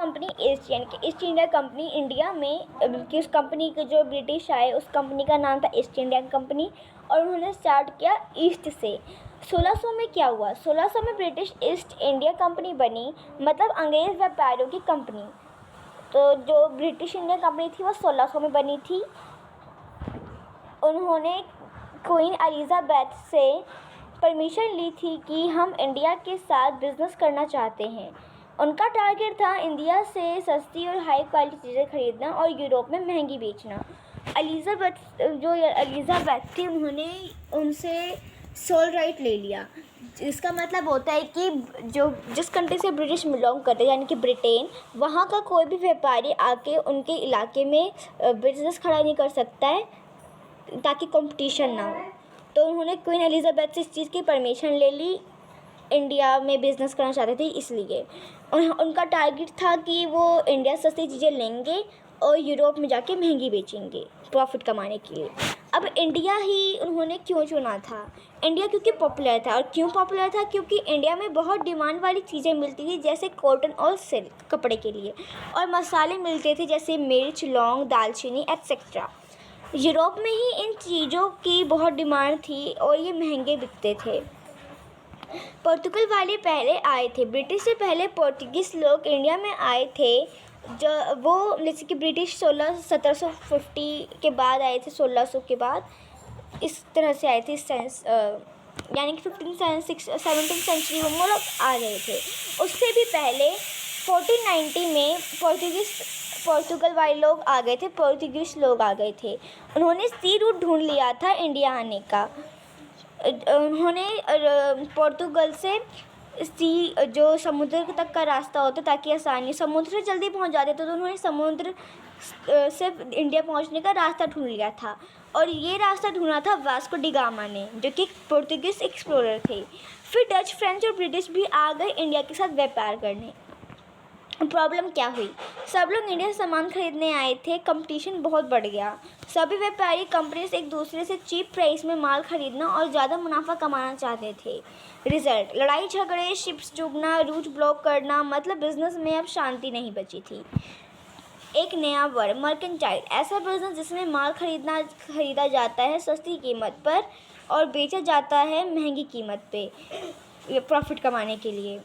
Company east, यानी कि east India company India में किस कंपनी के जो ब्रिटिश आए उस कंपनी का नाम था ईस्ट इंडिया कंपनी, और उन्होंने स्टार्ट किया ईस्ट से। 1600 में क्या हुआ, 1600 में ब्रिटिश ईस्ट इंडिया कंपनी बनी, मतलब अंग्रेज़ व्यापारियों की कंपनी। तो जो ब्रिटिश इंडिया कंपनी थी वो 1600 में बनी थी। उन्होंने क्वीन एलिज़ाबेथ से परमिशन ली थी कि हम इंडिया के साथ बिज़नेस करना चाहते हैं। उनका टारगेट था इंडिया से सस्ती और हाई क्वालिटी चीज़ें खरीदना और यूरोप में महंगी बेचना। एलिज़ाबेथ थी, उन्होंने उनसे सोल राइट ले लिया। इसका मतलब होता है कि जिस कंट्री से ब्रिटिश बिलोंग करते हैं, यानी कि ब्रिटेन, वहाँ का कोई भी व्यापारी आके उनके इलाके में बिजनेस खड़ा नहीं कर सकता है ताकि कंपटीशन ना हो। तो उन्होंने क्वीन एलिज़ाबेथ से इस चीज़ की परमिशन ले ली, इंडिया में बिज़नेस करना चाहते थे इसलिए। उनका टारगेट था कि वो इंडिया से सस्ती चीज़ें लेंगे और यूरोप में जाके महंगी बेचेंगे प्रॉफिट कमाने के लिए। अब इंडिया ही उन्होंने क्यों चुना था? इंडिया क्योंकि पॉपुलर था। और क्यों पॉपुलर था? क्योंकि इंडिया में बहुत डिमांड वाली चीज़ें मिलती थी, जैसे कॉटन और सिल्क कपड़े के लिए, और मसाले मिलते थे जैसे मिर्च, लौंग, दालचीनी एट्सेट्रा। यूरोप में ही इन चीज़ों की बहुत डिमांड थी और ये महंगे बिकते थे। पोर्तुगल वाले पहले आए थे, ब्रिटिश से पहले पोर्तुगीज़ लोग इंडिया में आए थे। जो वो जैसे कि ब्रिटिश 1750 के बाद आए थे, 1600 के बाद इस तरह से आए थे, यानी कि 17th सेंचुरी में वो लोग आ गए थे। उससे भी पहले 1490 में पोर्तुगल वाले लोग आ गए थे, पोर्तुगीज़ लोग आ गए थे। उन्होंने सी रूट ढूंढ लिया था इंडिया आने का। उन्होंने पोर्तुगल से जो समुद्र तक का रास्ता होता ताकि आसानी, समुद्र से जल्दी पहुंच जाते तो उन्होंने समुद्र से इंडिया पहुंचने का रास्ता ढूंढ लिया था। और ये रास्ता ढूंढा था वास्को डी गामा ने, जो कि पोर्तुगीज़ एक्सप्लोरर थे। फिर डच, फ्रेंच और ब्रिटिश भी आ गए इंडिया के साथ व्यापार करने। प्रॉब्लम क्या हुई? सब लोग इंडिया से सामान खरीदने आए थे, कंपटीशन बहुत बढ़ गया। सभी व्यापारी कंपनीज एक दूसरे से चीप प्राइस में माल खरीदना और ज़्यादा मुनाफा कमाना चाहते थे। रिजल्ट, लड़ाई झगड़े, शिप्स डूबना, रूट ब्लॉक करना, मतलब बिजनेस में अब शांति नहीं बची थी। एक नया वर्ड, मर्केंटाइल, ऐसा बिजनेस जिसमें माल खरीदा जाता है सस्ती कीमत पर और बेचा जाता है महंगी कीमत पे प्रॉफिट कमाने के लिए।